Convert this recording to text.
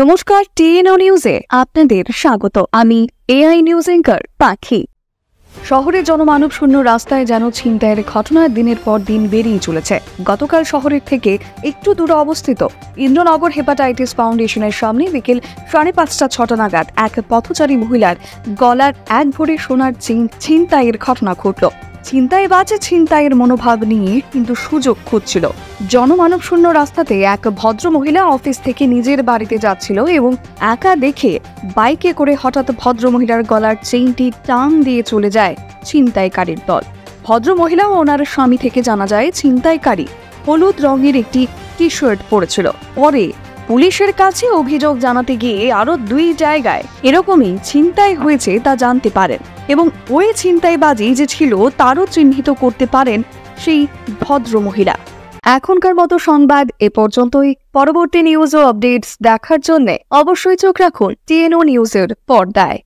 নমস্কার, টিএনও নিউজে আপনাদের স্বাগত। আমি এআই নিউজ অ্যাঙ্কার পাখি। শহরের জনমানব শূন্য রাস্তায় যেন ছিনতাইয়ের ঘটনা দিনের পর দিন বেড়েই চলেছে। গতকাল শহরের থেকে একটু দূরে অবস্থিত ইন্দ্রনগর হেপাটাইটিস ফাউন্ডেশনের সামনে বিকেল 5:30-6টা নাগাদ এক পথচারী মহিলার গলার এক ভরি সোনার চেইন ছিনতাইয়ের ঘটনা ঘটল। ছিনতাইবাজ ছিনতাইয়ের মনোভাব নিয়ে কিন্তু সুযোগ খুঁজছিল। জনমানব শূন্য রাস্তাতে এক ভদ্র মহিলা অফিস থেকে নিজের বাড়িতে যাচ্ছিল এবং একা দেখে বাইকে করে হঠাৎ ভদ্র মহিলার গলার চেইনটি টান দিয়ে চলে যায় ছিনতাইকারীর দল। ভদ্র মহিলা ও ওনার স্বামী থেকে জানা যায় ছিনতাইকারী হলুদ রঙের একটি টি শার্ট পরেছিল। পরে পুলিশের কাছে অভিযোগ জানাতে গিয়ে আরো 2 জায়গায় এরকমই ছিনতাই হয়েছে তা জানতে পারেন এবং ওই ছিনতাইবাজি যে ছিল তারও চিহ্নিত করতে পারেন সেই ভদ্র মহিলা। এখনকার মতো সংবাদ এ পর্যন্তই। পরবর্তী নিউজ ও আপডেটস দেখার জন্য অবশ্যই চোখ রাখুন টিএনও নিউজের পর্দায়।